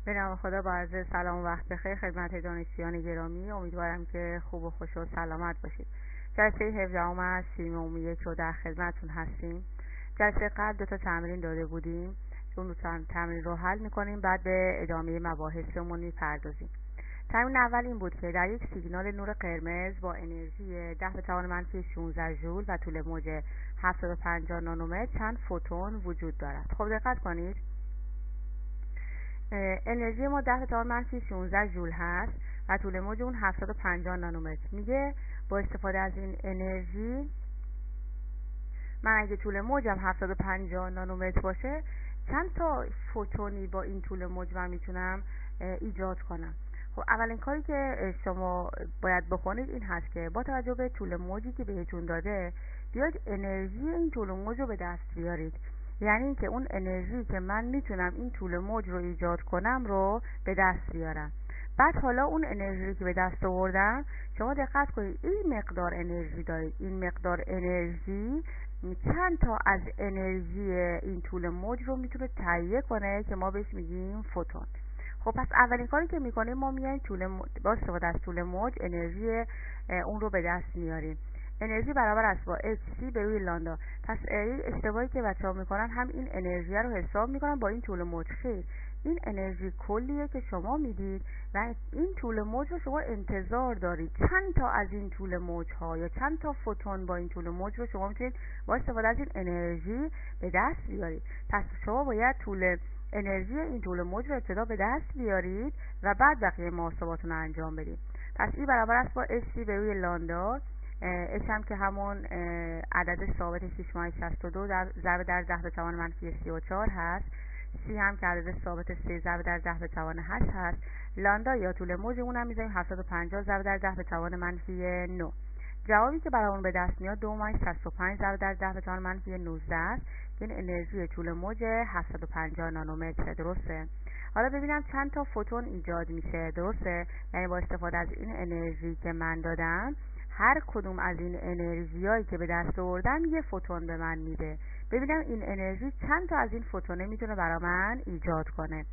به نام خدا. با عرض سلام و وقت بخیر خدمت دانشجویان گرامی. امیدوارم که خوب و خوش و سلامت باشید. جلسه 17 از فیلم عمومی 1 رو در خدمتتون هستیم. جلسه قبل 2 تا تمرین داده بودیم. اون 2 تمرین رو حل می‌کنیم، بعد به ادامه مباحثمون می‌پردازیم. تمرین اول این بود که در یک سیگنال نور قرمز با انرژی 10 به توان منفی 16 ژول و طول موج 750 نانومتر چند فوتون وجود دارد. خب دقت کنید، انرژی ما 10 به توان منفی 16 ژول هست و طول موج اون 750 نانومتر. میگه با استفاده از این انرژی من اگه طول موجم 750 نانومتر باشه چند تا فوتونی با این طول موج من میتونم ایجاد کنم. خب اولین کاری که شما باید بکنید این هست که با توجه به طول موجی که بهتون داده بیاید انرژی این طول موج رو به دست بیارید. یعنی اینکه اون انرژی که من میتونم این طول موج رو ایجاد کنم رو به دست بیارم. بعد حالا اون انرژی که به دست آوردم، شما دقت کنید این مقدار انرژی دارید. این مقدار انرژی چند تا از انرژی این طول موج رو میتونه تهیه کنه که ما بهش میگیم فوتون. خب پس اولین کاری که میکنیم ما میایم با استفاده از طول موج انرژی اون رو به دست میاریم. انرژی برابر است با hc به روی لامدا. پس اشتباهی که بچه‌ها میکنن هم این انرژی رو حساب میکنن با این طول موج. خیر، این انرژی کلیه که شما میدید و این طول موج رو شما انتظار دارید چند تا از این طول موج ها یا چند تا فوتون با این طول موج رو شما میتونید با استفاده از این انرژی به دست بیارید. پس شما باید انرژی این طول موج رو ابتدا به دست بیارید و بعد بقیه محاسباتون رو انجام بدید. پس این برابر است با hc به روی لامدا. اچ هم که همون عدد ثابت 6.62 ضرب در 10 به توان منفی 34 هست. سی هم که عدد ثابت 3 ضرب در 10 به توان 8 هست. لامدا یا طول موج اون هم میذاریم 750 ضرب در 10 به توان منفی 9. جوابی که برامون به دست میاد 2.65 ضرب در 10 به توان منفی 19 است. این انرژی طول موج 750 نانومتر. درسته؟ حالا ببینم چند تا فوتون ایجاد میشه. درسته؟ یعنی با استفاده از این انرژی که من دادم هر کدوم از این انرژیایی که به دست آوردم یه فوتون به من میده. ببینم این انرژی چند تا از این فوتونه میتونه برا من ایجاد کنه.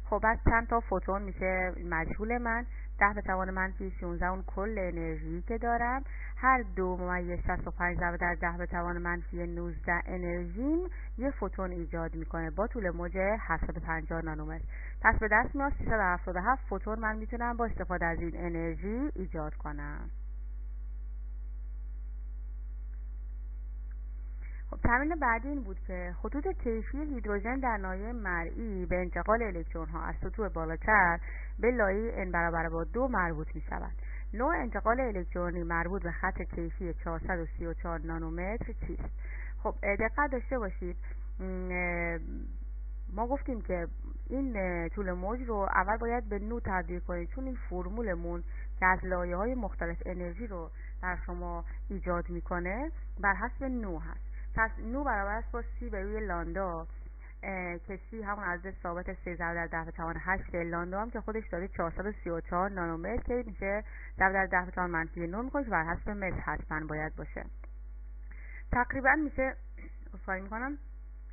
خب از چند تا فوتون میشه مجهول من. 10 به توان منفی 16 اون کل انرژی که دارم. هر 2.65 ضرب در 10 به توان منفی 19 انرژیم یه فوتون ایجاد میکنه با طول موج 750 نانومتر. پس به دست میاد 377 فوتون من میتونم با استفاده از این انرژی ایجاد کنم. خب تمرین بعدی این بود که خطوط طیفی هیدروژن در ناحیه مرئی به انتقال الکترون ها از سطوح بالاتر به لایه n برابر با 2 مربوط می شود. نوع انتقال الکترونی مربوط به خط طیفی 434 نانومتر چیست؟ خب دقت داشته باشید، ما گفتیم که این طول موج رو اول باید به نو تبدیل کنید، چون این فرمولمون که از لایه‌های مختلف انرژی رو در شما ایجاد میکنه بر حسب نو هست. پس نو برابر است با سی به روی لامدا که سی همون عدد ثابت 3 ضرب در 10 به توان 8، لامدا هم که خودش داره 434 نانومتر که میشه ضرب در 10 به توان منفی 9 میکنه که بر حسب متر حتما باید باشه. تقریبا میشه اصفایی میکنم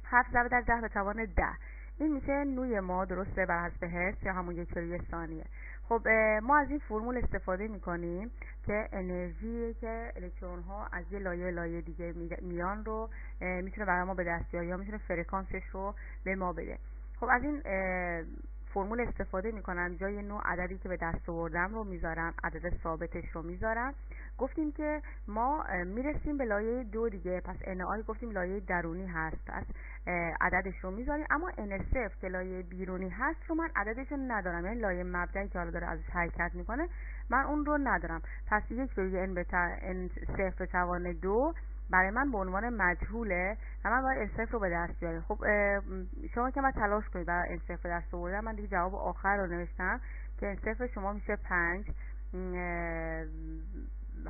7 ضرب در 10 به توان 10. این میشه نوی ما. درسته؟ بر حسب هرتز یا همون 1 ثانیه. خب ما از این فرمول استفاده میکنیم که انرژی که الکترون ها از یه لایه دیگه میان رو میتونه برای ما به دست بیاره یا میتونه فرکانسش رو به ما بده. خب از این فرمول استفاده میکنم، جای نوع عددی که به دست آوردم رو میذارم، عدد ثابتش رو میذارم. گفتیم که ما میرسیم به لایه 2 دیگه، پس NI گفتیم لایه درونی هست، پس عددش رو میذاریم. اما N0 که لایه بیرونی هست رو من عددش رو ندارم، یعنی لایه مبدئی که حالا داره ازش حرکت میکنه من اون رو ندارم. پس 1 به N0 به توان 2 برای من به عنوان مجهوله و من باید N0 رو به دست بیارم. خب شما که من تلاش کنید برای N0 به دست آوردن، من دیگه جواب آخر رو نوشتم که N0 شما میشه 5.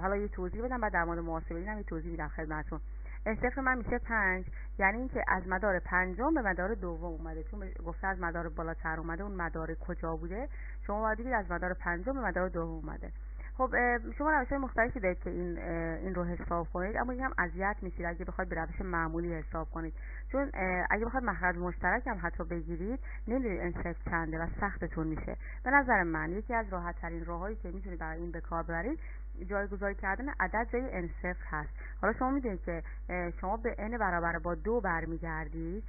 حالا یه توضیح بدم بعد در مورد محاسبه اینم یه توضیح میدم خدمتتون. N0 من میشه 5، یعنی اینکه از مدار پنجم به مدار دوم اومده، چون گفته از مدار بالاتر اومده، اون مدار کجا بوده؟ شما باید بگید از مدار پنجم به مدار دوم اومده. خب شما روش‌های مختلفی دارید که این رو حساب کنید، اما یکم اذیت میشید اگه بخواید به روش معمولی حساب کنید، چون اگه بخواید مخرج مشترک هم حتی بگیرید نمیدونید انصف چنده و سختتون میشه. به نظر من یکی از راحت ترین راههایی که میتونید برای این به کار ببرید جایگذاری کردن عدد جای انصف هست. حالا شما میدونید که شما به n برابر با 2 برمیگردید،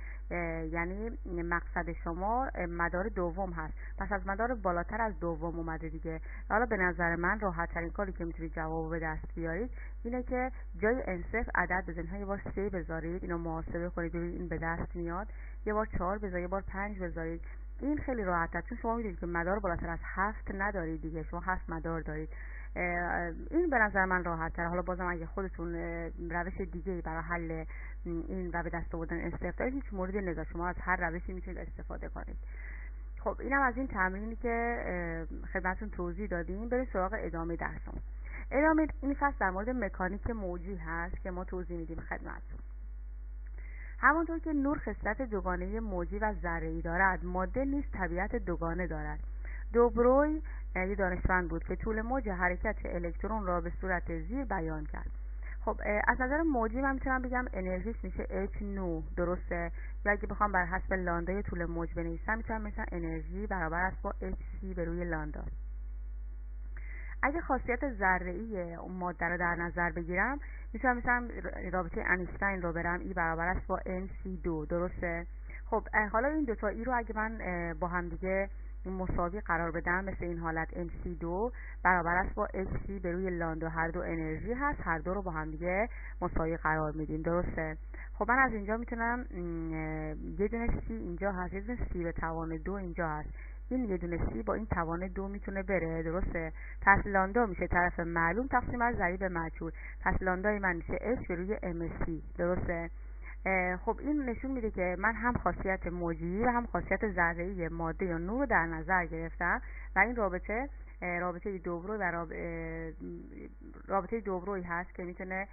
یعنی مقصد شما مدار دوم هست، پس از مدار بالاتر از دوم اومده دیگه. حالا به نظر من راحت ترین کاری که میتونید جواب به دست بیارید اینه که جای انصف عدد بزنید. یه بار 3 بذارید، اینو محاسبه کنید ببینید این به دست میاد، یه بار 4 بذارید، یه بار 5 بذارید. این خیلی راحته چون شما میدونید که مدار بالاتر از 7 ندارید دیگه، شما 7 مدار دارید. این به نظر من راحت تره. حالا بازم اگه خودتون روش دیگه برای حل این و به دست آوردن انصف دارید هیچ موردی نذار، شما از هر روشی میتونید استفاده کنید. خب اینم از این تمرینی که خدمتتون توضیح دادیم. بریم سراغ ادامه درسمون. ادامه این فصل در مورد مکانیک موجی هست که ما توضیح میدیم خدمتتون. همونطور که نور خصلت دوگانه موجی و ذره‌ای دارد، ماده نیز طبیعت دوگانه دارد. دوبروی یه دانشمند بود که طول موج حرکت الکترون را به صورت زیر بیان کرد. خب از نظر موجی من میتونم بگم انرژیش میشه H9، درسته؟ یا اگه بخوام بر حسب لاندای طول موج بنویسم میتونم مثلا انرژی برابر است با Hc به روی لاندا. اگه خاصیت ذره‌ای اون ماده رو در نظر بگیرم میتونم مثلا رابطه انیشتین رو برم ای برابر است با Nc2، درسته؟ خب حالا این دوتا ای رو اگه من با هم دیگه مساوی قرار بدم، مثل این حالت Nc2 برابر است با Hc به روی لاندا، هر دو انرژی هست، هر دو رو با هم دیگه مساوی قرار میدیم، درسته؟ خب من از اینجا میتونم یه دونه C اینجا هست، یه دونه C به توان 2 اینجا هست، این یه دونه C با این توان 2 میتونه بره، درسته؟ پس لاندا میشه طرف معلوم تقسیم بر ضریب مجهول، پس لاندای من میشه H به روی MC، درسته؟ خب این نشون میده که من هم خاصیت موجی و هم خاصیت ذره‌ای ماده یا نور رو در نظر گرفتم و این رابطه دوبروی و رابطه دوبروی هست که میتونه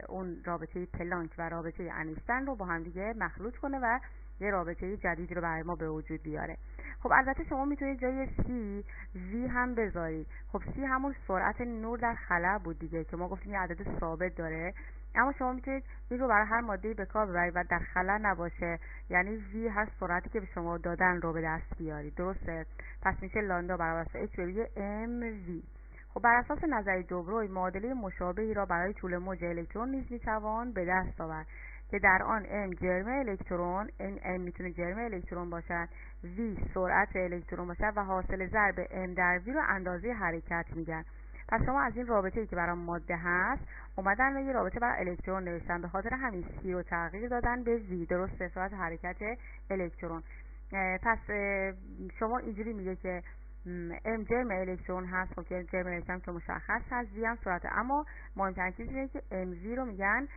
اون رابطه پلانک و رابطه انیشتین رو با هم دیگه مخلوط کنه و یه رابطه جدید رو برای ما به وجود بیاره. خب البته شما میتونید جای C V هم بذارید. خب C همون سرعت نور در خلا بود دیگه که ما گفتیم یه عدد ثابت داره، اما شما میتونید این رو برای هر ماده‌ای به کار ببرید و در خلا نباشه، یعنی V هر سرعتی که به شما دادن رو به دست بیارید، درسته؟ پس میشه لاندا برابر است H به روی MV. خب بر اساس نظریه دوبروی معادله مشابهی را برای طول موج الکترون نیز میتوان به دست آورد که در آن M جرم الکترون، M میتونه جرم الکترون باشد، V سرعت الکترون باشد و حاصل ضرب M در V رو اندازه حرکت میگن. پس شما از این رابطه‌ای که برای ماده هست اومدن و یه رابطه برای الکترون نوشتن، به خاطر همین C رو تغییر دادن به V، درسته؟ سرعت حرکت الکترون. پس شما اینجوری میگه که M جرم الکترون هست، خب که جرم الکترون که مشخص هست، V هم سرعت، اما مهمترین چیز اینه که MV رو میگن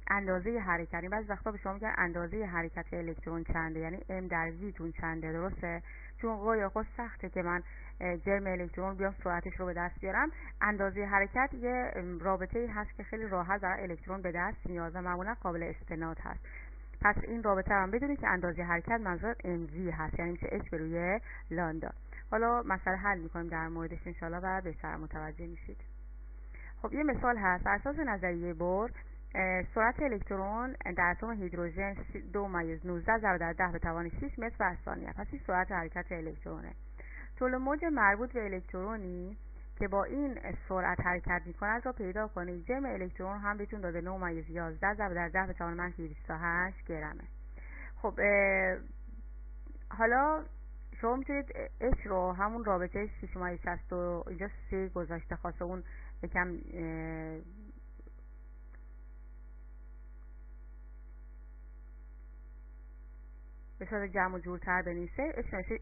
اندازه حرکت. این بعضی وقتا به شما میگن اندازه حرکت الکترون چنده، یعنی M در V تون چنده، درسته؟ چون قوی خود سخته که من جرم الکترون بیام سرعتش رو به دست بیارم. اندازه حرکت یه رابطه‌ای هست که خیلی راحت برای الکترون به دست میاد و معمولا قابل استناد هست. پس این رابطه رو هم بدونید که اندازه حرکت منظور MV هست، یعنی میشه H به روی لاندا. حالا مسئله حل میکنیم در موردش انشالله و بهتر متوجه میشید. خب یه مثال هست. بر اساس نظریه بور سرعت الکترون در اتم هیدروژن 2-19 ضرب در 10 به توان 6 متر بر ثانیه. پس این سرعت حرکت الکترونه. طول موج مربوط به الکترونی که با این سرعت حرکت میکند را پیدا کنید. جرم الکترون هم بهتون داده 9-11 ضرب در 10 به توان -28 گرمه. خب حالا شما میتونید H رو همون رابطه 6-60 اینجا 3 گذاشته، خواسته اون یکم به صورت جمع و جورتر بنویسه. H نمیشه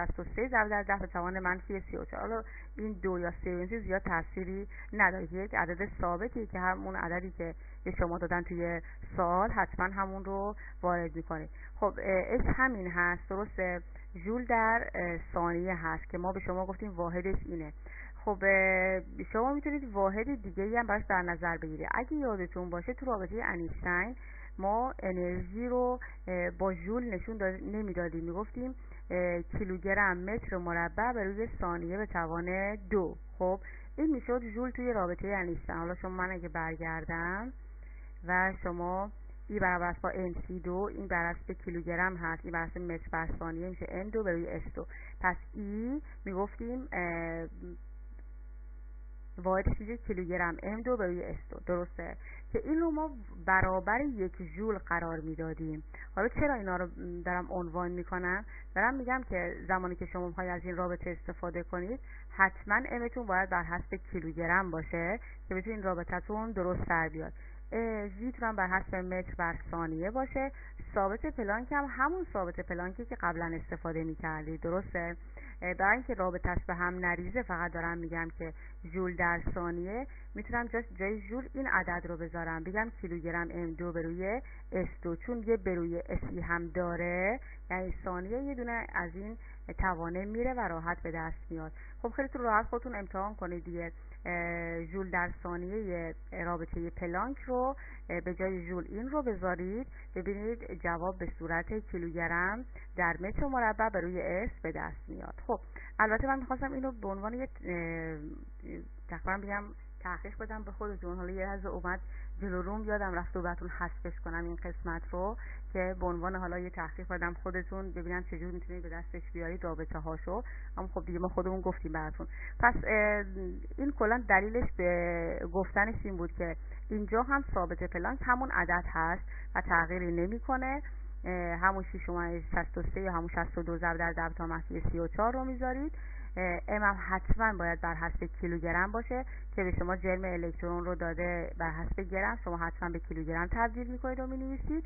6-63 ضرب در 10 به توان -34. حالا این 2 یا 3 زیاد تأثیری نداره، یک عدد ثابتی که همون عددی که به شما دادن توی سوال حتما همون رو وارد میکنه. خب H همین هست، درسته؟ جول در ثانیه هست که ما به شما گفتیم واحدش اینه. خب شما میتونید واحد دیگه هم براش در نظر بگیرید. اگه یادتون باشه تو رابطه انیشتین ما انرژی رو با ژول نشون نمیدادیم، میگفتیم کیلوگرم متر مربع بر روی ثانیه به توان 2. خب این میشد ژول توی رابطه انیشتین. حالا شما من اگه برگردم و شما ای برابر است با MC2، این بر اساس کیلوگرم هست، این بر اساس متر بر ثانیه میشه N2 به روی S2. پس ای میگفتیم واحدش میشه کیلوگرم M2 به روی S2. درسته که این رو ما برابر 1 ژول قرار میدادیم. حالا چرا اینا رو دارم عنوان میکنم؟ دارم میگم که زمانی که شما میخواید از این رابطه استفاده کنید حتما Mتون باید بر حسب کیلوگرم باشه که بتونید رابطتون درست در بیاد. ویتون هم بر حسب متر بر ثانیه باشه. ثابت پلانک هم همون ثابت پلانکی که قبلا استفاده میکردید. درسته؟ برای اینکه رابطش به هم نریزه فقط دارم میگم که ژول در ثانیه، میتونم جای ژول این عدد رو بذارم، بگم کیلوگرم M2 به روی S2، چون یه به روی SE هم داره، یعنی ثانیه یه دونه از این توانه میره و راحت به دست میاد. خب خیلی تو راحت خودتون امتحان کنید دیگه. ژول در ثانیه رابطه پلانک رو به جای ژول این رو بذارید، ببینید جواب به صورت کیلوگرم در متر مربع بر روی S به دست میاد. خب البته من میخواستم اینو به عنوان یه تقریبا بگم تحقیق بدم به خودتون. حالا یه لحظه اومد جلو روم یادم رفت و براتون حذفش کنم این قسمت رو، که به عنوان حالا یه تحقیق بدم خودتون ببینم چجور میتونید به دستش بیارید رابطه هاشو. اما خب دیگه ما خودمون گفتیم براتون. پس این کلا دلیلش به گفتنش این بود که اینجا هم ثابت پلانک همون عدد هست و تغییری نمیکنه، همون 6.63 یا همون 62 ضرب در 10 تا منفی 34 رو میذارید. ام هم حتما باید بر حسب کیلوگرم باشه که به شما جرم الکترون رو داده بر حسب گرم، شما حتما به کیلوگرم تبدیل میکنید و مینویسید.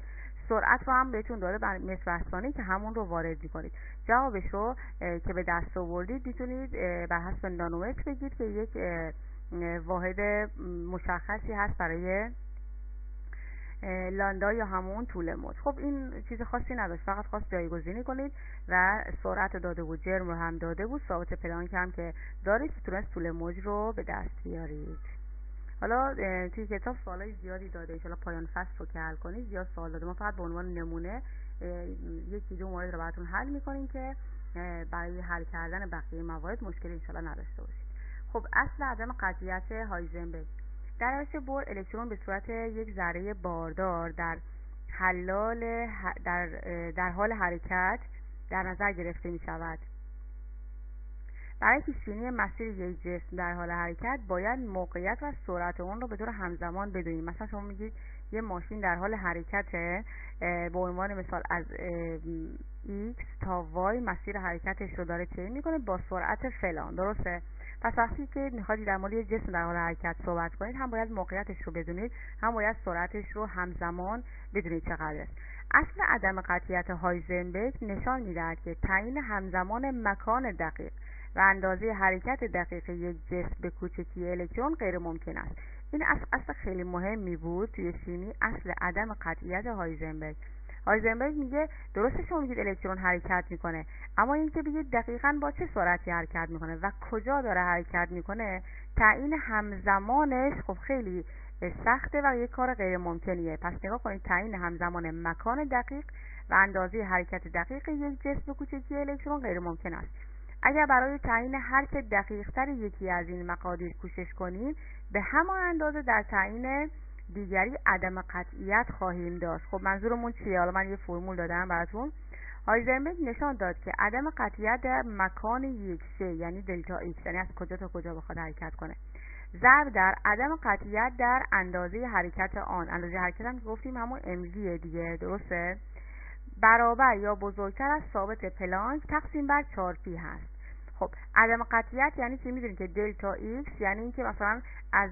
سرعت رو هم بهتون داده بر متر بر ثانیه که همون رو وارد میکنید. جوابش رو که به دست آوردید میتونید بر حسب نانومتر بگید که یک واحد مشخصی هست برای لاندا یا همون طول موج. خب این چیز خاصی نداشت، فقط خواست جایگزینی کنید و سرعت داده بود، جرم رو هم داده بود، ثابت پلانک هم که دارید که تونست طول موج رو به دست بیارید. حالا توی کتاب سوالای زیادی داده، ان شاءالله پایان فصل رو که حل کنید زیاد سوال داده. ما فقط به عنوان نمونه یکی دو مورد رو براتون حل می‌کنیم که برای حل کردن بقیه موارد مشکلی ان شاءالله نداشته باشید. خب اصل عدم قطعیت هایزنبرگ. در روش بور الکترون به صورت یک ذره باردار در حال حرکت در نظر گرفته می شود. برای پیش‌بینی مسیر یک جسم در حال حرکت باید موقعیت و سرعت اون رو به طور همزمان بدونیم. مثلا شما میگید یه ماشین در حال حرکته، به عنوان مثال از X تا Y مسیر حرکتش رو داره طی میکنه با سرعت فلان. درسته؟ پس وقتی که میخواید در مورد جسم در حال حرکت صحبت کنید هم باید موقعیتش رو بدونید، هم باید سرعتش رو همزمان بدونید چقدر است. اصل عدم قطعیت هایزنبرگ نشان میدهد که تعیین همزمان مکان دقیق و اندازه حرکت دقیق یک جسم به کوچکی الکترون غیر ممکن است. این اصل خیلی مهمی بود توی شیمی، اصل عدم قطعیت هایزنبرگ. هایزنبرگ میگه درسته شما میگید الکترون حرکت میکنه، اما اینکه بگید دقیقاً با چه سرعتی حرکت میکنه و کجا داره حرکت میکنه، تعیین همزمانش خب خیلی سخته و یک کار غیر ممکنیه. پس نگاه کنید، تعیین همزمان مکان دقیق و اندازه حرکت دقیق یک جسم به کوچکی الکترون غیر ممکن است. اگر برای تعیین هر که دقیق‌تر یکی از این مقادیر کوشش کنید، به همان اندازه در تعیین دیگری عدم قطعیت خواهیم داشت. خب منظورمون چیه؟ حالا من یه فرمول دادم براتون. هایزنبرگ نشان داد که عدم قطعیت در مکان یک شی، یعنی دلتا ایکس، یعنی از کجا تا کجا بخواد حرکت کنه، ضرب در عدم قطعیت در اندازه حرکت آن، اندازه حرکت هم گفتیم همون mv دیگه، درسته، برابر یا بزرگتر از ثابت پلانک تقسیم بر 4p هست. خب عدم قطعیت یعنی چی؟ میدونید که دلتا ایکس یعنی اینکه مثلا از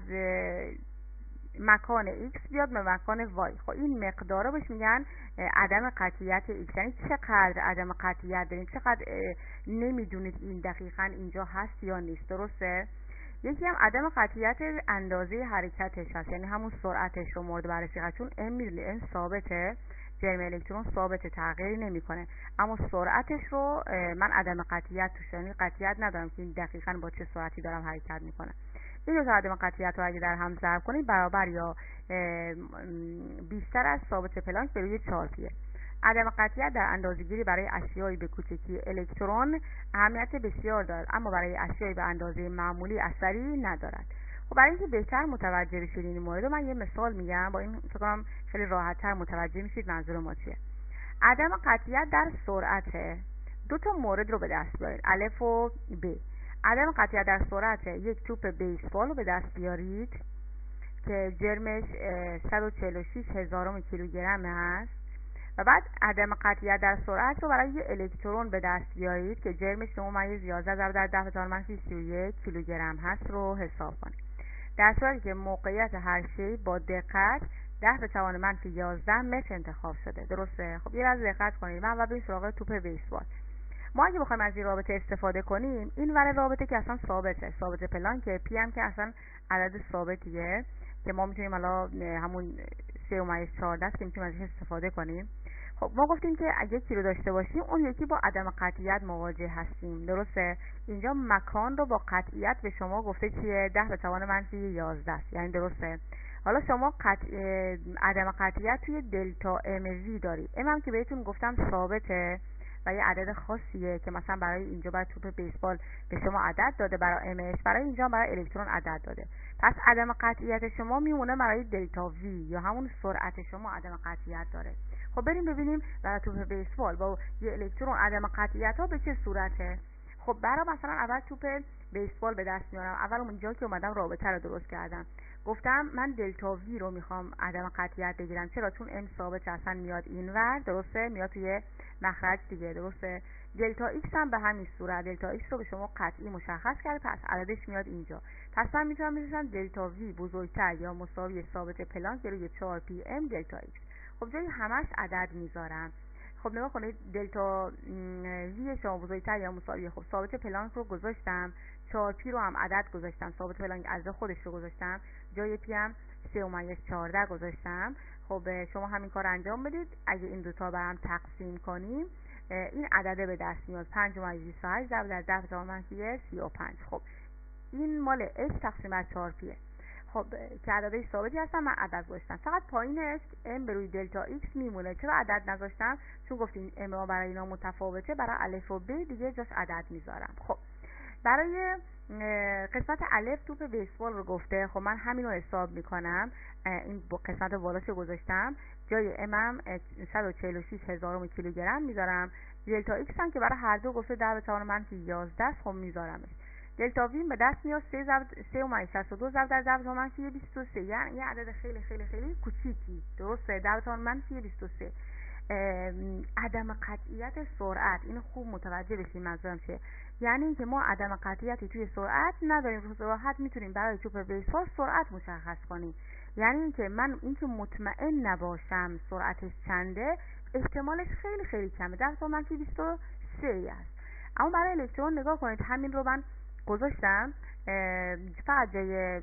مکان x بیاد به مکان y. خب این مقدارا بهش میگن عدم قطعیت x، یعنی چقدر عدم قطعیت داریم، چقدر نمیدونید این دقیقاً اینجا هست یا نیست. درسته؟ یکی هم عدم قطعیت اندازه حرکتش هست، یعنی همون سرعتش رو مورد بررسی قرار، چون m میدونید m ثابته، جرم الکترون ثابته، تغییری نمیکنه، اما سرعتش رو من عدم قطعیت توش، یعنی قطعیت ندارم که این دقیقاً با چه سرعتی دارم حرکت میکنه. این دو تا عدم قطعیت رو اگه در هم ضرب کنید برابر یا بیشتر از ثابت پلانک به روی 4 عدم قطعیت در اندازه‌گیری برای اشیایی به کوچکی الکترون اهمیت بسیار دارد، اما برای اشیایی به اندازه معمولی اثری ندارد. خب برای اینکه بهتر متوجه بشید این مورد رو من یه مثال میگم، با این فکر کنم خیلی راحت‌تر متوجه میشید منظور ما چیه. عدم قطعیت در سرعت. دو تا مورد رو به دست بیارید، الف و ب. عدم قطعیت در سرعت یک توپ بیسبال رو به دست بیارید که جرمش 146,000 کیلوگرم هست و بعد عدم قطعیت در سرعت رو برای یه الکترون به دست بیارید که جرمش 9-11 کیلوگرم هست رو حساب کنید. در صورتی که موقعیت هر شی با دقت 10⁻11 متر انتخاب شده. درسته؟ خب یه لحظه دقت کنید. من بریم سراغ توپ بیسبال. ما اگه بخوایم از این رابطه استفاده کنیم، این ور رابطه که اصلا ثابت پلانک، پی هم که اصلا عدد ثابتیه که ما میتونیم حالا همون 3/14 که میتونیم ازش استفاده کنیم. خب ما گفتیم که اگه یکی رو داشته باشیم اون یکی با عدم قطعیت مواجه هستیم. درسته؟ اینجا مکان رو با قطعیت به شما گفته چیه؟ 10⁻11. یعنی درسته؟ حالا شما عدم قطعیت توی دلتا ام وی دارید. ام هم که بهتون گفتم ثابته و یه عدد خاصیه که مثلا برای اینجا برای توپ بیسبال به شما عدد داده، برای امش، برای اینجا برای الکترون عدد داده. پس عدم قطعیت شما میمونه برای دلتا وی یا همون سرعت شما عدم قطعیت داره. خب بریم ببینیم برای توپ بیسبال با یه الکترون عدم قطعیت ها به چه صورته. خب برای مثلا اول توپ بیسبال به دست میارم. اول اونجا که اومدم رابطه رو درست کردم، گفتم من دلتا وی رو میخوام عدم قطعیت بگیرم. چرا؟ چون ام ثابت اصلا میاد اینور، درسته؟ میاد توی مخرج دیگه، درسته؟ دلتا ایکس هم به همین صورت. دلتا ایکس رو به شما قطعی مشخص کرده، پس عددش میاد اینجا. پس من میتونم بنویسم دلتا وی بزرگتر یا مساوی ثابت پلانک روی 4 پی ام دلتا ایکس. خب جای همش عدد میذارم. خب نگاه کنید، دلتا وی شما بزرگتر یا مساوی، خب ثابت پلانک رو گذاشتم، 4 پی رو هم عدد گذاشتم، ثابت پلانک از خودش رو گذاشتم، جای پی هم 3/14 گذاشتم. خب شما همین کار انجام بدید. اگه این دوتا برام تقسیم کنیم این عدده به دست میاد 5/28 ضرب در 10⁻35. خب این مال اچ تقسیم بر 4 پیه. خب که عددهای ثابتی هستن، من عدد گذاشتم. فقط پایینش ام به روی دلتا ایکس میمونه. چرا عدد نذاشتم؟ چون گفتیم ام برای اینا متفاوته، برای الف و ب دیگه جاش عدد میذارم. خب برای قسمت الف توپ بیسبال رو گفته، خب من همین رو حساب میکنم. این قسمت بالاشو گذاشتم، جای ام هم 146,000 کیلوگرم میذارم. دلتا ایکس هم که برای هر دو گفته 10⁻11 خب میذارمش. دلتا وی به دست میاد 3/62 ضرب در 10⁻23. یعنی یه عدد خیلی خیلی خیلی کوچیکی. درسته؟ 10⁻23. عدم قطعیت سرعت، اینو خوب متوجه بشین منظورم چیه. یعنی اینکه ما عدم قطعیتی توی سرعت نداریم، راحت میتونیم برای توپ بیسبال سرعت مشخص کنیم. یعنی اینکه من اینکه مطمئن نباشم سرعتش چنده، احتمالش خیلی خیلی کمه، 10⁻23 است. اما برای الکترون نگاه کنید، همین رو من گذاشتم، فقط جای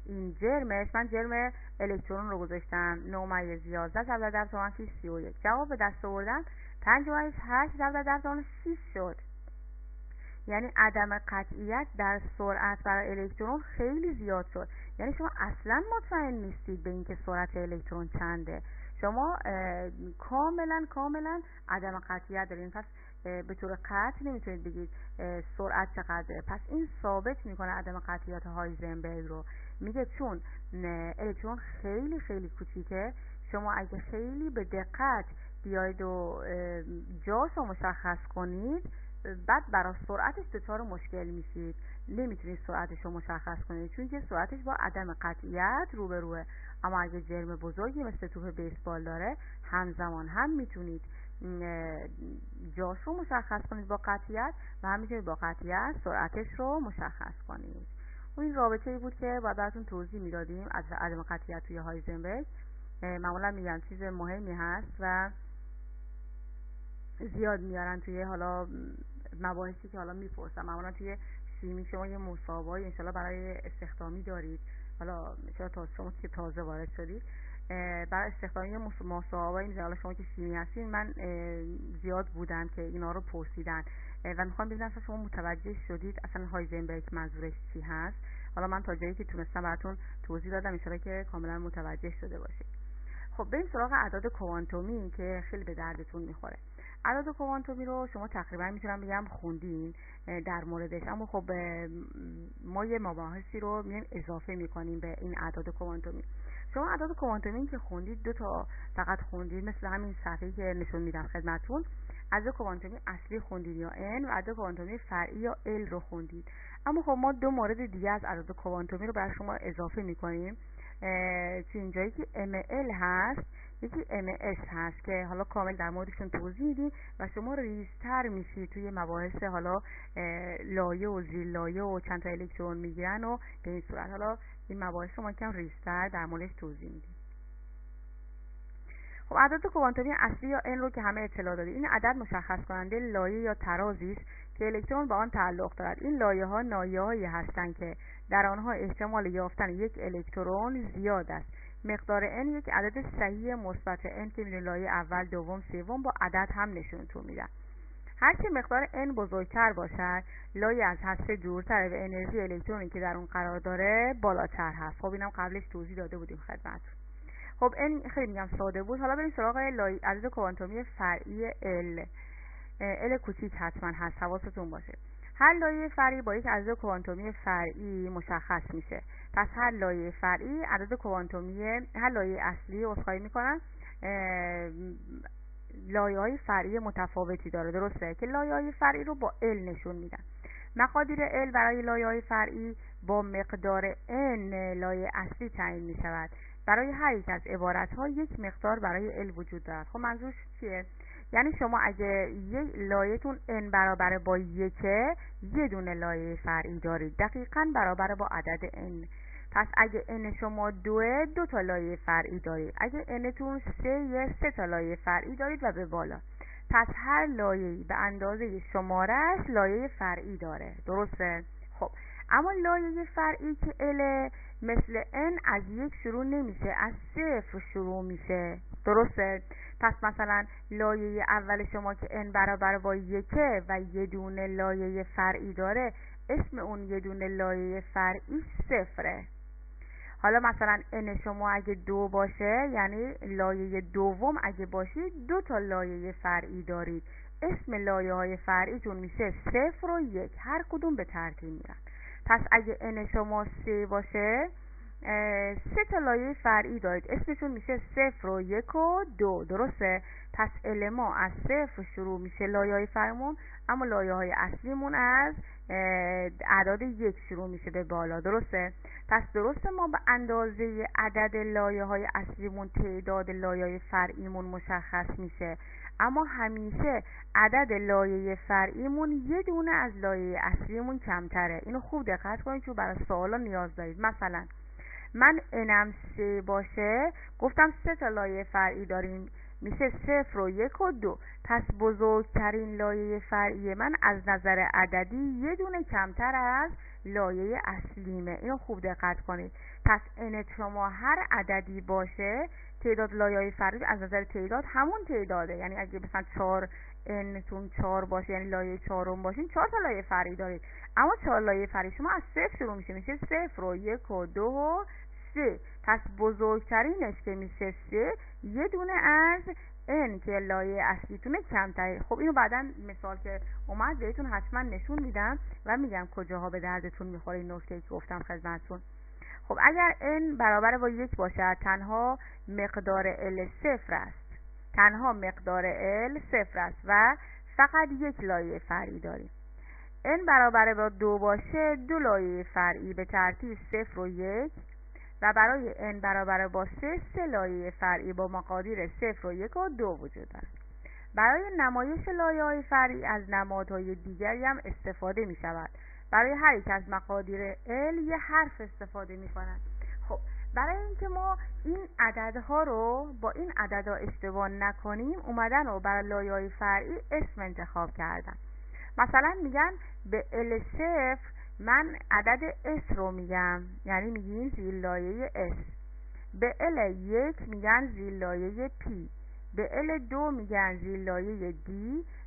این جرمش من جرم الکترون رو گذاشتم 9/11 ضرب در 10⁻31. جواب به دست آوردم 5/8 ضرب در 10⁻6 شد. یعنی عدم قطعیت در سرعت برای الکترون خیلی زیاد شد. یعنی شما اصلا مطمئن نیستید به اینکه سرعت الکترون چنده. شما کاملا عدم قطعیت دارید. پس به طور قطع نمیتونید بگید سرعت چقدره. پس این ثابت میکنه عدم قطعیت هایزنبرگ رو. میگه چون الکترون خیلی خیلی کوچیکه، شما اگه خیلی به دقت بیاید و جاش رو مشخص کنید، بعد برای سرعتش دچار مشکل میشید، نمیتونید سرعتش رو مشخص کنید چون که سرعتش با عدم قطعیت روبروه. اما اگه جرم بزرگی مثل توپ بیسبال داره، همزمان هم میتونید جاش رو مشخص کنید با قطعیت و هم میتونید با قطعیت سرعتش رو مشخص کنید. و این رابطه‌ای بود که باید براتون توضیح میدادیم از عدم قطعیت توی هایزنبرگ. معمولا میگم چیز مهمی هست و زیاد میارن توی حالا مباحثی که حالا میپرسن. معمولا توی شیمی شما یه مسابقه انشالله برای استخدامی دارید، حالا شما که تازه وارد شدید برای استخدامی یه مسابقه میذارن. حالا شما که شیمی هستین، من زیاد بودم که اینا رو پرسیدن و میخوام ببینم اصلا شما متوجه شدید اصلا هایزنبرگ منظورش چی هست. حالا من تا جایی که تونستم براتون توضیح دادم، ان شاءالله که کاملا متوجه شده باشید. خب بریم سراغ اعداد کوانتومی که خیلی به دردتون میخوره. اعداد کوانتومی رو شما تقریبا میتونم بگم خوندین در موردش، اما خب ما یه مباحثی رو میایم اضافه میکنیم به این اعداد کوانتومی. شما اعداد کوانتومی که خوندید 2 تا فقط خوندید، مثل همین صفحه‌ای که نشون میدم خدمتتون. اعداد کوانتومی اصلی خوندید یا n و اعداد کوانتومی فرعی یا l رو خوندید. اما خب ما 2 مورد دیگه از اعداد کوانتومی رو برای شما اضافه میکنیم. تو اینجایی که ml هست، یکی ms هست که حالا کامل در موردشون توضیح میدیم و شما ریزتر میشید توی مباحث حالا لایه و زیر لایه و چند تا الکترون میگیرن و به این صورت حالا این مباحث رو ما کم ریزتر در موردش توضیح میدیم. خب اعداد کوانتومی اصلی یا n رو که همه اطلاع دادید. این عدد مشخص کننده لایه یا ترازی است که الکترون به آن تعلق دارد. این لایه ها نایه‌هایی هستند که در آنها احتمال یافتن یک الکترون زیاد است. مقدار n یک عدد صحیح مثبت n که میره لایه اول، دوم، سوم با عدد هم نشونتون میدن. هرچه مقدار n بزرگتر باشد، لایه از هسته دورتر و انرژی الکترونی که در اون قرار داره بالاتر هست. خب اینم قبلش توضیح داده بودیم خدمتتون. خب این خیلی میگم ساده بود. حالا بریم سراغ عدد کوانتومی فرعی L کوچیک حتما هست، حواستون باشه. هر لایه فرعی با یک عدد کوانتومی فرعی مشخص میشه. پس هر لایه فرعی عدد کوانتومی هر لایه اصلی عذرخواهی میکنن لایه‌های فرعی متفاوتی داره، درسته؟ که لایه‌های فرعی رو با L نشون میدن. مقادیر L برای لایه‌های فرعی با مقدار N لایه اصلی تعیین میشود. برای هر یک از عبارت‌ها یک مقدار برای L وجود دارد. خب منظورش چیه؟ یعنی شما اگه یک لایه‌تون n برابر با 1، یه دونه لایه فرعی دارید دقیقاً برابر با عدد n. پس اگه n شما 2 تا لایه فرعی دارید. اگه n تون 3 تا لایه فرعی دارید و به بالا. پس هر لایه‌ای به اندازه شمارش لایه فرعی داره، درسته؟ خب اما لایه فرعی که L مثل n از 1 شروع نمیشه، از 0 شروع میشه، درسته؟ پس مثلا لایه اول شما که n برابر با 1 و یه دونه لایه فرعی داره، اسم اون یه دونه لایه فرعی 0. حالا مثلا n شما اگه 2 باشه، یعنی لایه دوم اگه باشید 2 تا لایه فرعی دارید، اسم لایه های فرعیتون میشه 0 و 1، هر کدوم به ترتیب میرن. پس اگه n شما 3 باشه 3 تا لایه فرعی دارید، اسمشون میشه 0 و 1 و 2، درسته؟ پس L ما از 0 شروع میشه لایه های فرعیمون، اما لایه های اصلیمون از اعداد 1 شروع میشه به بالا، درسته؟ پس درسته ما به اندازه عدد لایه های اصلیمون تعداد لایه های فرعیمون مشخص میشه، اما همیشه عدد لایه فرعیمون یه دونه از لایه اصلیمون کمتره. اینو خوب دقت کنید که برای سوالا نیاز دارید. مثلا من nم 3 باشه، گفتم 3 تا لایه فرعی داریم، میشه 0 و 1 و 2. پس بزرگترین لایه فرعی من از نظر عددی یه دونه کمتر از لایه اصلیمه. اینو خوب دقت کنید. پس n شما هر عددی باشه، تعداد لایه‌های فرعی از نظر تعداد همون تعداده. یعنی اگه مثلا 4 n تون 4 باشه، یعنی لایه 4 باشین، 4 تا لایه فرعی دارید، اما 4 لایه فرعی شما از 0 شروع میشه 0 و 1 و 2 و 3. پس بزرگترینش که میشه 3 یه دونه از n که لایه اصلیتونه کمتره. خب اینو بعداً مثال که اومد بهتون حتما نشون میدم و میگم کجاها به دردتون میخوره این نکته که گفتم خدمتتون. خب اگر n برابر با 1 باشه، تنها مقدار L 0 است، تنها مقدار L 0 است و فقط یک لایه فرعی داریم. n برابر با 2 باشه، 2 لایه فرعی به ترتیب 0 و 1 و برای n برابر با 3 لایه فرعی با مقادیر 0 و 1 و 2 وجود دارد. برای نمایش لایه‌های فرعی از نمادهای دیگری هم استفاده می شود. برای هر یک از مقادیر L یه حرف استفاده می کنند. خب برای اینکه ما این عددها رو با این عددها اشتباه نکنیم، اومدن و برای لایه‌های فرعی اسم انتخاب کردن. مثلا میگن به L0 من عدد S رو میگم، یعنی میگین زیر لایه S. به L1 میگن زیر لایه P. به L2 میگن زیر لایه D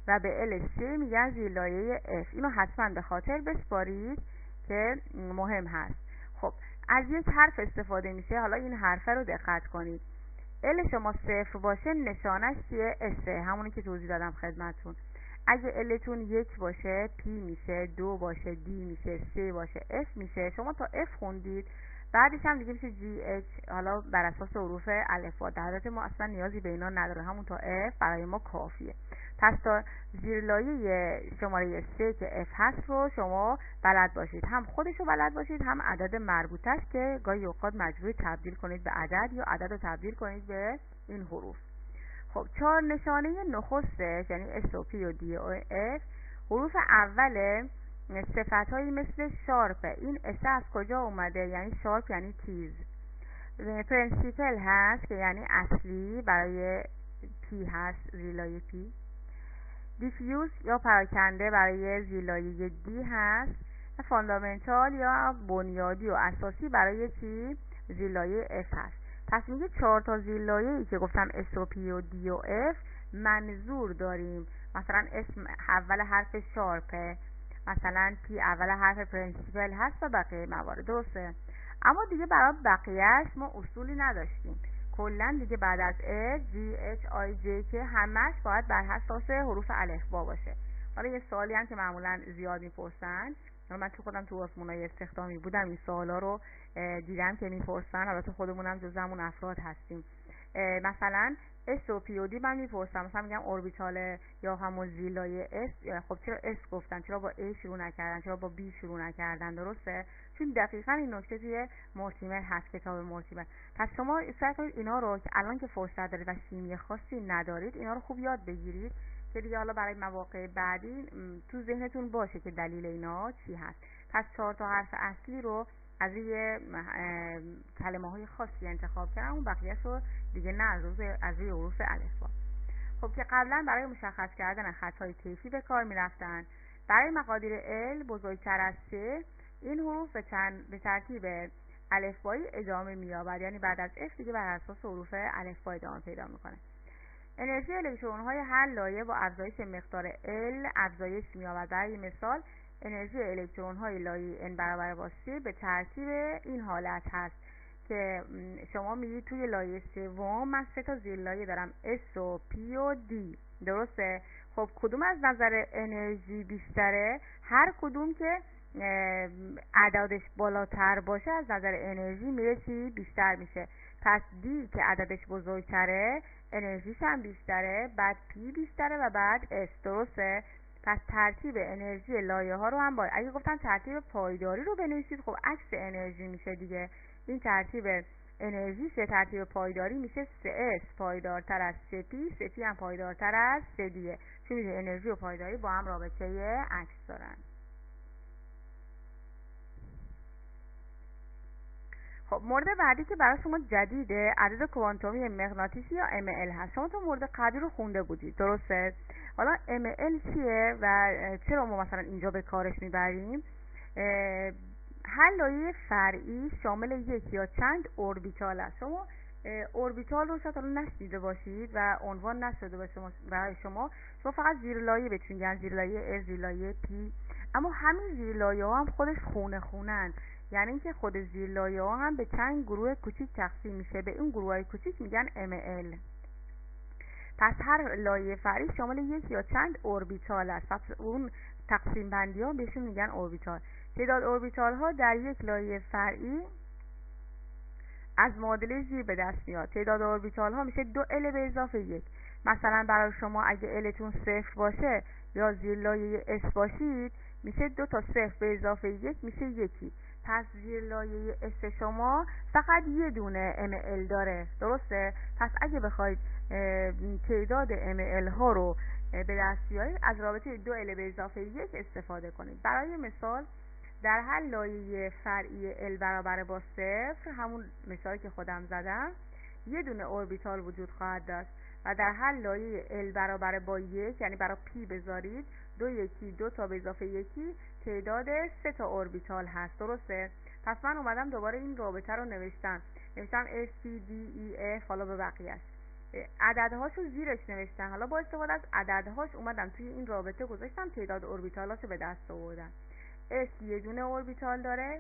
و به L3 میگن زیر لایه F. اینو حتما به خاطر بسپارید که مهم هست. خب از یک حرف استفاده میشه. حالا این حرفه رو دقت کنید. ال شما 0 باشه نشانش چیه؟ اسه، همونی که توضیح دادم خدمتتون. اگه التون 1 باشه پی میشه، 2 باشه دی میشه، 3 باشه اف میشه. شما تا اف خوندید، بعدش هم دیگه میشه جی اچ، حالا بر اساس حروف الفبا. در حالت ما اصلا نیازی به اینا نداره، همون تا اف برای ما کافیه. پس تا زیرلایه شماره 3 که اف هست رو شما بلد باشید، هم خودش رو بلد باشید، هم عدد مربوطش که گاهی اوقات مجبوری تبدیل کنید به عدد یا عدد رو تبدیل کنید به این حروف. خب 4 نشانه نخستش یعنی اس و پی و دی و اف، حروف اول صفتهایی مثل شارپه. این اس از کجا اومده؟ یعنی شارپ یعنی تیز. پرنسیپل هست که یعنی اصلی، برای پی هست زیرلایه پی. دیفیوز یا پراکنده برای زیرلایه دی هست. فاندامنتال یا بنیادی و اساسی برای چی؟ زیرلایه اف هست. پس میگه 4 تا زیرلایه‌ای که گفتم اس و پی و دی و اف منظور داریم. مثلا اسم اول حرف شارپه، مثلا پی اول حرف پرنسیپل هست و بقیه موارد. درسته؟ اما دیگه برای بقیهش ما اصولی نداشتیم. کلا دیگه بعد از A G H I J که همش باید بر اساس حروف الفبا باشه. حالا یه سوالی هم که معمولا زیاد میپرسن، من تو خودم تو آزمونای استخدامی بودم این سوالا رو دیدم که میپرسن، البته خودمونم جزء اون افراد هستیم. مثلا اس و پی و دی من میپرسم، مثلا میگم اوربیتال یا همون زیرلایه اس، خب چرا اس گفتن؟ چرا با A شروع نکردن؟ چرا با B شروع نکردن؟ درسته؟ چون دقیقاً این نکته توی مورتیمر هست، کتاب مورتیمر. پس شما سعی کنید اینا رو که الان که فرصت دارید و شیمی خاصی ندارید، اینا رو خوب یاد بگیرید که دیگه حالا برای مواقع بعدی تو ذهنتون باشه که دلیل اینا چی هست. پس 4 تا حرف اصلی رو از روی کلمه‌های خاصی انتخاب کردم، اون بقیه‌اش رو دیگه نه از روی حروف الفبا. خب که قبلا برای مشخص کردن خطهای طیفی به کار می‌رفتن. برای مقادیر ال بزرگتر از 3 این حروف به ترتیب الفبایی ادامه می‌یابد، یعنی بعد از اف دیگه بر اساس حروف الفبا ادامه پیدا می‌کنه. انرژی الکترون‌های هر لایه با افزایش مقدار ال افزایش می‌یابد. برای مثال انرژی الکترون‌های لایه n برابر با 3 به ترتیب این حالت هست که شما میگید توی لایه سوم من 3 تا زیرلایه دارم S و P و D. درسته؟ خب کدوم از نظر انرژی بیشتره؟ هر کدوم که عددش بالاتر باشه از نظر انرژی میره چی؟ بیشتر میشه. پس D که عددش بزرگتره انرژیش هم بیشتره، بعد P بیشتره و بعد S. درسته؟ پس ترتیب انرژی لایه ها رو هم باید، اگه گفتن ترتیب پایداری رو بنویسید خب عکس انرژی میشه دیگه. این ترتیب انرژی ترتیب پایداری میشه 3S پایدارتر از 3P، 3P هم پایدارتر از 3D، چون میشه انرژی و پایداری با هم رابطه عکس دارن. خب مورد بعدی که برای شما جدیده عدد کوانتومی مغناطیسی یا ML هست. شما تو مورد قبلی رو خونده بودید، درسته؟ حالا ML چیه و چرا ما مثلا اینجا به کارش میبریم؟ هر لایه فرعی شامل یک یا چند اوربیتال است. شما اوربیتال رو شاید نشنیده باشید و عنوان نشده به شما برای شما فقط زیرلایه بهتون میگن، زیرلایه S، زیرلایه P. اما همین زیرلایه ها هم خودش خونن، یعنی اینکه خود زیرلایه ها هم به چند گروه کوچیک تقسیم میشه، به این گروه های کوچیک میگن ML. پس هر لایه فرعی شامل یک یا چند اوربیتال است، پس اون تقسیم بندی ها بهشون میگن اوربیتال. تعداد اوربیتال ها در یک لایه فرعی از معادله زیر به دست میاد. تعداد اوربیتال ها میشه 2L به اضافه 1. مثلا برای شما اگه Lتون 0 باشه یا زیر لایه S باشید میشه 2 تا 0 به اضافه 1 میشه 1. پس زیر لایه S شما فقط یه دونه ML داره، درسته؟ پس اگه بخواید تعداد ML ها رو به دست بیارید از رابطه 2L به اضافه 1 استفاده کنید. برای مثال در هر لایه فرعی L برابر با 0، همون مثالی که خودم زدم، یه دونه اوربیتال وجود خواهد داشت و در هر لایه L برابر با 1، یعنی برای P بذارید 2 تا به اضافه 1 تعداد 3 تا اوربیتال هست، درسته؟ پس من اومدم دوباره این رابطه رو نوشتم S P D E F، حالا به بقیه‌اش عددهاشو زیرش نوشتم. حالا با استفاده از عددهاش اومدم توی این رابطه گذاشتم تعداد اوربیتالاشو به دست آوردم. S یه دونه اوربیتال داره،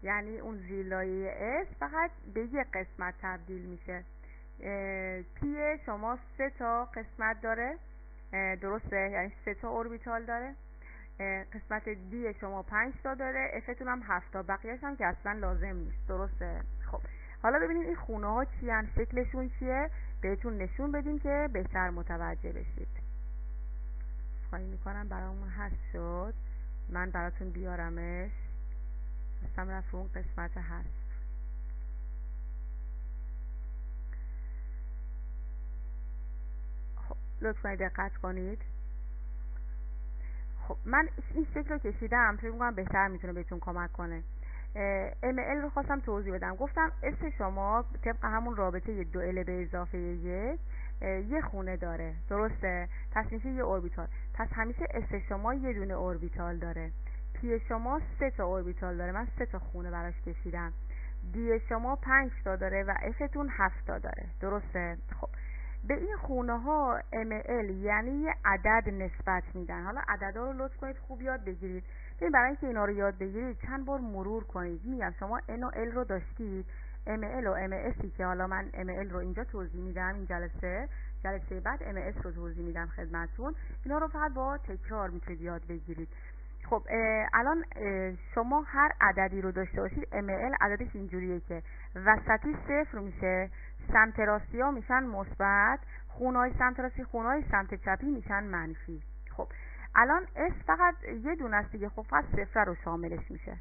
یعنی اون زیر لایه S فقط به یک قسمت تبدیل میشه. پی شما 3 تا قسمت داره، درسته؟ یعنی 3 تا اوربیتال داره. قسمت دی شما 5 تا داره، افتون هم 7 تا، بقیه‌اش هم که اصلا لازم نیست، درسته؟ خب حالا ببینید این خونه ها چی هن، شکلشون چیه، بهتون نشون بدیم که بهتر متوجه بشید. خواهی میکنم برامون هست شد، من براتون بیارمش. دستم رفت اون قسمت هست. خب لطفا دقت کنید. خب من این شکل رو کشیدم، فکر می‌کنم بهتر میتونه بهتون کمک کنه. ML رو خواستم توضیح بدم. گفتم S شما طبق همون رابطه 2L به اضافه 1 یه خونه داره، درسته؟ پس میشه یه اوربیتال. پس همیشه S شما یه دونه اوربیتال داره. P شما 3 تا اوربیتال داره، من 3 تا خونه براش کشیدم. D شما 5 تا داره و F تون 7 تا داره، درسته؟ خب به این خونه ها ML یعنی یه عدد نسبت میدن. حالا عددا رو لطف کنید خوب یاد بگیرید. ببین برای اینکه اینا رو یاد بگیرید چند بار مرور کنید. میگم شما N و L رو داشتید، ML و MSی که حالا من ML رو اینجا توضیح میدم، این جلسه بعد MS رو توضیح میدم خدمتتون. اینا رو فقط با تکرار میتونید یاد بگیرید. خب الان شما هر عددی رو داشته باشید، ML عددش اینجوریه که وسطی 0 میشه، سمت راستی ها میشن مثبت، خونه‌های سمت راستی، خونه‌های سمت چپی میشن منفی. خب الان S فقط یه دونه است دیگه، خب فقط 0 رو شاملش میشه.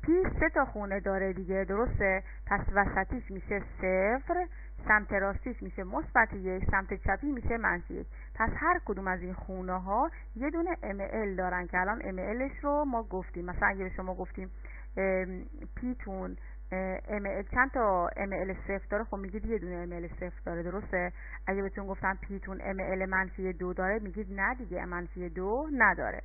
P 3 تا خونه داره دیگه، درسته؟ پس وسطیش میشه 0، سمت راستیش میشه مثبت 1، سمت چپی میشه منفی 1. پس هر کدوم از این خونه ها یه دونه ML دارن که الان MLش رو ما گفتیم. مثلا اگه به شما گفتیم P تون ML چند تا ML صفر داره، خب میگید یه دونه ML صفر داره، درسته؟ اگه بهتون گفتم P تون ML منفی 2 داره، میگید نه دیگه، منفی 2 نداره.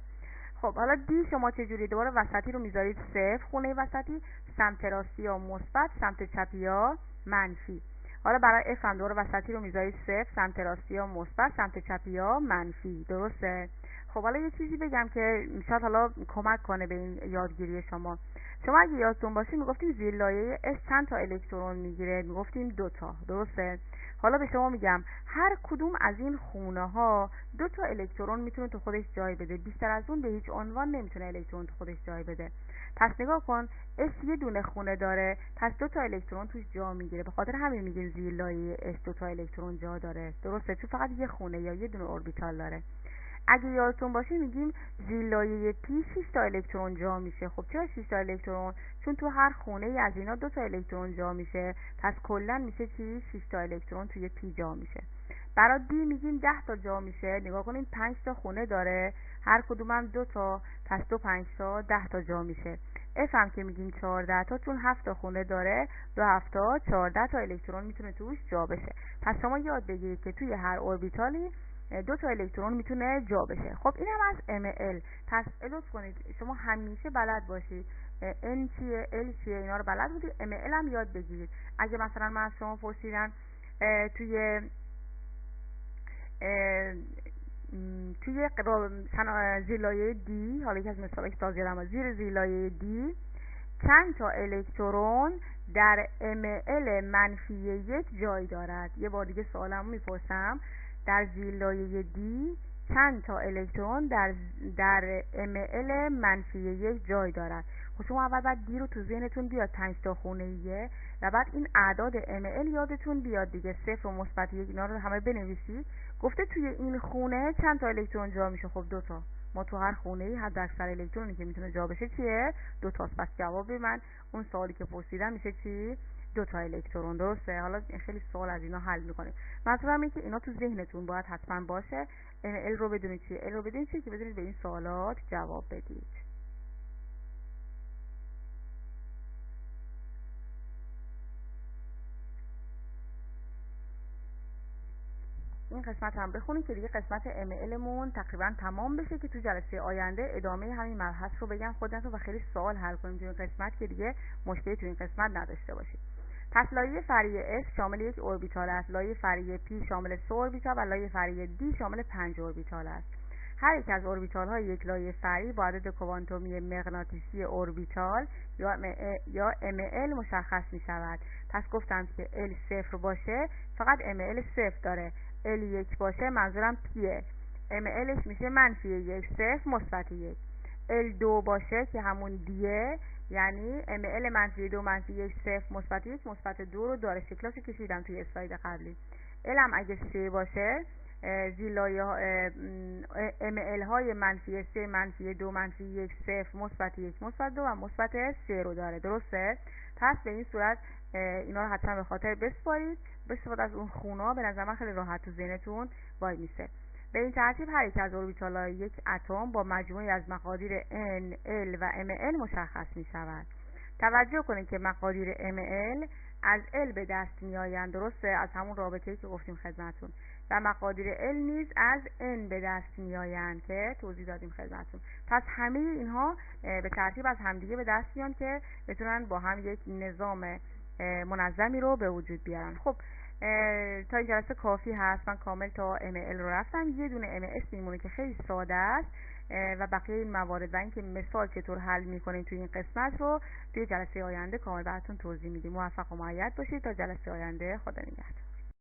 خب حالا دی شما چجوری؟ دوباره وسطی رو میذارید 0، خونه وسطی، سمت راستی ها مثبت، سمت چپی ها منفی. حالا برای اف هم دوباره وسطی رو میذارید 0، سمت راستی ها مثبت، سمت چپی ها منفی، درسته؟ خب حالا یه چیزی بگم که شاید حالا کمک کنه به این یادگیری شما. شما اگه یادتون باشه میگفتیم زیر لایه S چند تا الکترون میگیره؟ میگفتیم 2 تا، درسته؟ حالا به شما میگم هر کدوم از این خونه ها 2 تا الکترون میتونه تو خودش جای بده، بیشتر از اون به هیچ عنوان نمیتونه الکترون تو خودش جای بده. پس نگاه کن، S یه دونه خونه داره، پس 2 تا الکترون توش جا میگیره، به خاطر همین میگیم زیر لایه S 2 تا الکترون جا داره، درسته؟ چون فقط یه خونه یا یه دونه اوربیتال داره. اگه یادتون باشه میگیم زیر لایه P 6 تا الکترون جا میشه. خب چرا 6 تا الکترون؟ چون تو هر خونه ای از اینا 2 تا الکترون جا میشه، پس کلا میشه چی؟ 6 تا الکترون توی P جا میشه. برای D میگیم 10 تا جا میشه. نگاه کنیم 5 تا خونه داره، هر کدوم هم 2 تا، پس 2 5 تا 10 تا جا میشه. F هم که میگیم 14 تا، چون 7 تا خونه داره، 2 7 تا 14 تا الکترون میتونه توش جا بشه. پس شما یاد بگیرید که توی هر اوربیتالی 2 تا الکترون میتونه جا بشه. خب این هم از ML. پس لطف کنید شما همیشه بلد باشید N چیه، L چیه، اینا رو بلد بودید. ML هم یاد بگیرید. اگه مثلا من از شما پرسیدن توی زیر لایه D، حالا یکی از مثالایی که تازه یادم زیر لایه D چند تا الکترون در ML منفی 1 جای دارد؟ یه بار دیگه سوالمو میپرسم، در زیر لایه D چند تا الکترون در ML منفی 1 جای دارد؟ خب شما اول باید D رو تو ذهنتون بیاد 5 تا خونه ایه و بعد این اعداد ML یادتون بیاد دیگه، 0 و مثبت 1 اینا رو همه بنویسید. گفته توی این خونه چند تا الکترون جا میشه؟ خب 2 تا. ما تو هر خونه ای حد اکثر الکترونی که میتونه جا بشه چیه؟ 2 تاست. پس جواب من اون سوالی که پرسیدم میشه چی؟ 2 تا الکترون، درسته؟ حالا خیلی سوال از اینا حل میکنیم. منظورم اینه که اینا تو ذهنتون باید حتما باشه. ال رو بدونید چیه، ال رو بدونید چیه که بدونید به این سوالات جواب بدید. این قسمت هم بخونید که دیگه قسمت ML مون تقریبا تمام بشه که تو جلسه آینده ادامه همین مبحث رو بگم خودتون و خیلی سوال حل کنیم تو این قسمت که دیگه مشکلی تو این قسمت نداشته باشید. پس لایه فرعی S شامل یک اوربیتال است، لایه فرعی P شامل 3 اوربیتال و لایه فرعی D شامل 5 اوربیتال است. هر یک از اوربیتال های یک لایه فرعی با عدد کوانتومی مغناطیسی اوربیتال یا ml مشخص می شود. پس گفتم که L صفر باشه فقط ml صفر داره، L 1 باشه منظورم پیه، mlش میشه منفی 1 صفر مثبت 1. L 2 باشه که همون دیه، یعنی ml منفی 2 منفی 1 صفر مثبت 1 مثبت 2 رو داره. شکلاشو کشیدم توی اسلاید قبلی. L هم اگه 3 باشه زیلایه ml های منفی 3 منفی 2 منفی 1 صفر مثبت 1 مثبت 2 و مثبت 3 رو داره. درسته؟ پس به این صورت اینا رو حتما به خاطر بسپارید. استفاده از اون خونا به نظر من خیلی راحت تو ذهنتون وای میسه. به این ترتیب هر یک از اوربیتال‌های یک اتم با مجموعی از مقادیر n، l و ml مشخص می شود. توجه کنید که مقادیر ml از l به دست می آیند، درسته؟ از همون رابطه‌ای که گفتیم خدمتتون. و مقادیر l نیز از n به دست می آیند که توضیح دادیم خدمتتون. پس همه اینها به ترتیب از همدیگه به دست میان که بتونن با هم یک نظام منظمی رو به وجود بیارن. خب تا این جلسه کافی هست. من کامل تا ml رو رفتم. یه دونه ms میمونه که خیلی ساده است و بقیه این موارد و اینکه مثال چطور حل میکنیم توی این قسمت رو توی جلسه آینده کامل براتون توضیح میدیم. موفق و مؤید باشید تا جلسه آینده. خدا نگهدار.